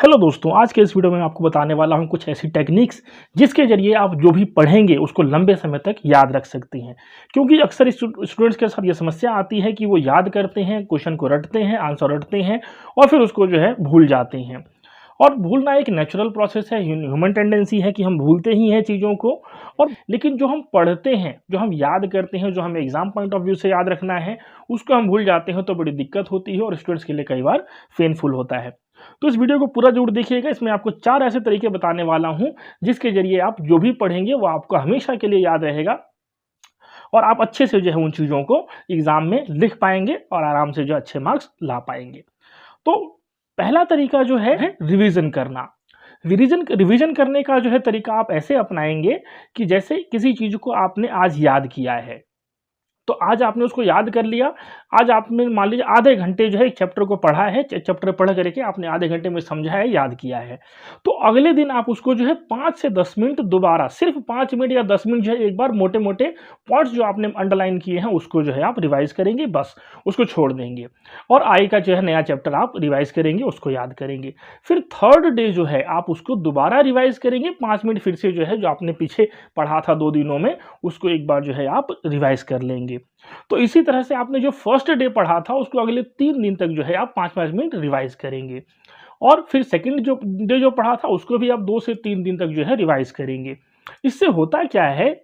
Hello दोस्तों, आज के इस वीडियो में मैं आपको बताने वाला हूं कुछ ऐसी टेक्निक्स जिसके जरिए आप जो भी पढ़ेंगे उसको लंबे समय तक याद रख सकते हैं। क्योंकि अक्सर स्टूडेंट्स के साथ ये समस्या आती है कि वो याद करते हैं, क्वेश्चन को रटते हैं, आंसर रटते हैं और फिर उसको जो है भूल जाते हैं। और भूलना एक नेचुरल प्रोसेस है, ह्यूमन टेंडेंसी है कि हम भूलते ही हैं चीज़ों को। और लेकिन जो हम पढ़ते हैं, जो हम याद करते हैं, जो हमें एग्जाम पॉइंट ऑफ व्यू से याद रखना है, उसको हम भूल जाते हैं तो बड़ी दिक्कत होती है और स्टूडेंट्स के लिए कई बार पेनफुल होता है। तो इस वीडियो को पूरा जरूर देखिएगा। इसमें आपको 4 ऐसे तरीके बताने वाला हूं जिसके जरिए आप जो भी पढ़ेंगे वो आपको हमेशा के लिए याद रहेगा और आप अच्छे से जो है उन चीज़ों को एग्जाम में लिख पाएंगे और आराम से जो अच्छे मार्क्स ला पाएंगे। तो पहला तरीका जो है रिवीजन करना। रिवीजन करने का जो है तरीका आप ऐसे अपनाएंगे कि जैसे किसी चीज़ को आपने आज याद किया है, तो आज आपने उसको याद कर लिया। आज आपने मान लीजिए आधे घंटे जो है एक चैप्टर को पढ़ा है, चैप्टर पढ़ करके आपने आधे घंटे में समझा है, याद किया है। तो अगले दिन आप उसको जो है 5 से 10 मिनट दोबारा, सिर्फ 5 मिनट या 10 मिनट जो है एक बार मोटे मोटे पॉइंट्स जो आपने अंडरलाइन किए हैं उसको जो है आप रिवाइज करेंगे, बस उसको छोड़ देंगे। और आई का जो है नया चैप्टर आप रिवाइज करेंगे, उसको याद करेंगे। फिर थर्ड डे जो है आप उसको दोबारा रिवाइज करेंगे, 5 मिनट फिर से जो है जो आपने पीछे पढ़ा था 2 दिनों में उसको एक बार जो है आप रिवाइज कर लेंगे। तो इसी तरह से आपने जो फर्स्ट डे पढ़ा था उसको अगले 3 दिन तक जो है आप 5-5 मिनट रिवाइज करेंगे। और फिर सेकंड जो डे जो पढ़ा था उसको भी आप 2 से 3 दिन तक जो है रिवाइज करेंगे। इससे होता क्या है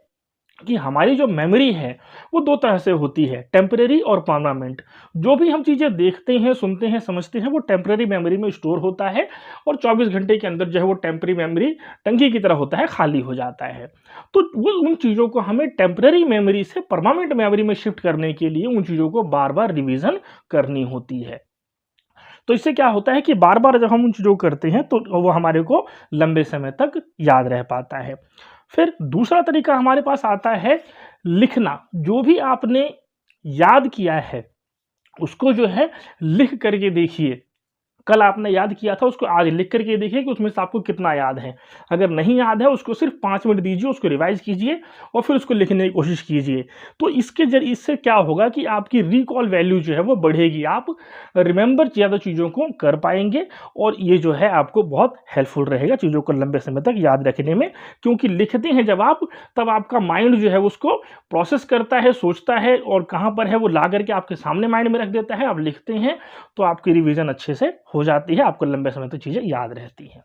कि हमारी जो मेमोरी है वो 2 तरह से होती है, टेम्परेरी और परमानेंट। जो भी हम चीज़ें देखते हैं, सुनते हैं, समझते हैं वो टेम्परेरी मेमोरी में स्टोर होता है और 24 घंटे के अंदर जो है वो टेम्परेरी मेमोरी टंकी की तरह होता है, खाली हो जाता है। तो वो उन चीज़ों को हमें टेम्परेरी मेमोरी से परमानेंट मेमोरी में शिफ्ट करने के लिए उन चीज़ों को बार बार रिविज़न करनी होती है। तो इससे क्या होता है कि बार बार जब हम उन चीज़ों को करते हैं तो वो हमारे को लंबे समय तक याद रह पाता है। फिर दूसरा तरीका हमारे पास आता है लिखना। जो भी आपने याद किया है उसको जो है लिख करके देखिए। कल आपने याद किया था उसको आज लिख करके देखिए कि उसमें से आपको कितना याद है। अगर नहीं याद है उसको सिर्फ 5 मिनट दीजिए, उसको रिवाइज कीजिए और फिर उसको लिखने की कोशिश कीजिए। तो इसके जरिए इससे क्या होगा कि आपकी रिकॉल वैल्यू जो है वो बढ़ेगी, आप रिमेंबर ज़्यादा चीज़ों को कर पाएंगे और ये जो है आपको बहुत हेल्पफुल रहेगा चीज़ों को लंबे समय तक याद रखने में। क्योंकि लिखते हैं जब आप, तब आपका माइंड जो है उसको प्रोसेस करता है, सोचता है और कहाँ पर है वो ला करके आपके सामने माइंड में रख देता है। आप लिखते हैं तो आपकी रिवीजन अच्छे से हो जाती है, आपको लंबे समय तक चीजें याद रहती हैं।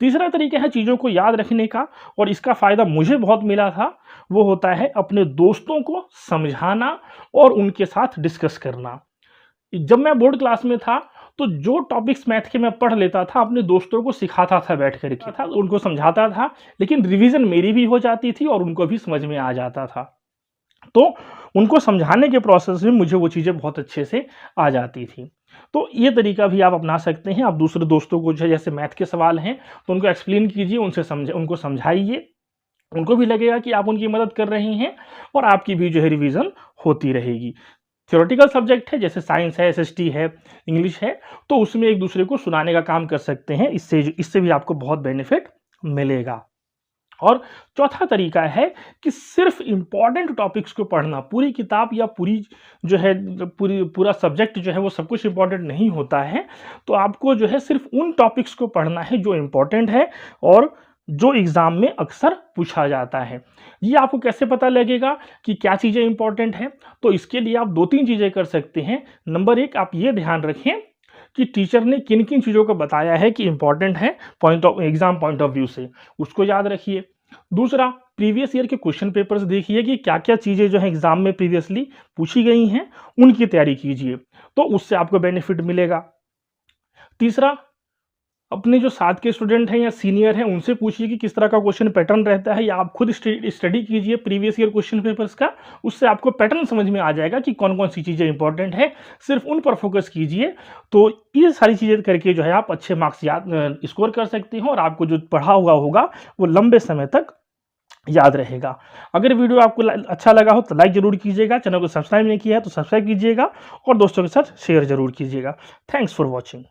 तीसरा तरीका है चीजों को याद रखने का और इसका फायदा मुझे बहुत मिला था, वो होता है अपने दोस्तों को समझाना और उनके साथ डिस्कस करना। जब मैं बोर्ड क्लास में था तो जो टॉपिक्स मैथ के मैं पढ़ लेता था अपने दोस्तों को सिखाता था, बैठ करके था उनको समझाता था, लेकिन रिवीजन मेरी भी हो जाती थी और उनको भी समझ में आ जाता था। तो उनको समझाने के प्रोसेस में मुझे वो चीज़ें बहुत अच्छे से आ जाती थी। तो ये तरीका भी आप अपना सकते हैं। आप दूसरे दोस्तों को जो है जैसे मैथ के सवाल हैं तो उनको एक्सप्लेन कीजिए, उनको समझाइए, उनको भी लगेगा कि आप उनकी मदद कर रहे हैं और आपकी भी जो है रिवीजन होती रहेगी। थ्योरेटिकल सब्जेक्ट है जैसे साइंस है, एसएसटी है, इंग्लिश है, तो उसमें एक दूसरे को सुनाने का काम कर सकते हैं। इससे भी आपको बहुत बेनिफिट मिलेगा। और चौथा तरीका है कि सिर्फ इंपॉर्टेंट टॉपिक्स को पढ़ना। पूरी किताब या पूरी जो है पूरा सब्जेक्ट जो है वो सब कुछ इंपॉर्टेंट नहीं होता है। तो आपको जो है सिर्फ उन टॉपिक्स को पढ़ना है जो इंपॉर्टेंट है और जो एग्जाम में अक्सर पूछा जाता है। ये आपको कैसे पता लगेगा कि क्या चीज़ें इंपॉर्टेंट हैं? तो इसके लिए आप 2-3 चीज़ें कर सकते हैं। नंबर 1, आप ये ध्यान रखें कि टीचर ने किन किन चीज़ों को बताया है कि इंपॉर्टेंट है एग्जाम पॉइंट ऑफ व्यू से, उसको याद रखिए। दूसरा, प्रीवियस ईयर के क्वेश्चन पेपर्स देखिए कि क्या क्या चीज़ें जो है एग्जाम में प्रीवियसली पूछी गई हैं, उनकी तैयारी कीजिए, तो उससे आपको बेनिफिट मिलेगा। तीसरा, अपने जो साथ के स्टूडेंट हैं या सीनियर हैं उनसे पूछिए कि किस तरह का क्वेश्चन पैटर्न रहता है, या आप खुद स्टडी कीजिए प्रीवियस ईयर क्वेश्चन पेपर्स का। उससे आपको पैटर्न समझ में आ जाएगा कि कौन कौन सी चीज़ें इंपॉर्टेंट है, सिर्फ उन पर फोकस कीजिए। तो ये सारी चीज़ें करके जो है आप अच्छे मार्क्स स्कोर कर सकते हैं और आपको जो पढ़ा हुआ होगा वो लंबे समय तक याद रहेगा। अगर वीडियो आपको अच्छा लगा हो तो लाइक जरूर कीजिएगा, चैनल को सब्सक्राइब नहीं किया है तो सब्सक्राइब कीजिएगा और दोस्तों के साथ शेयर जरूर कीजिएगा। Thanks for watching.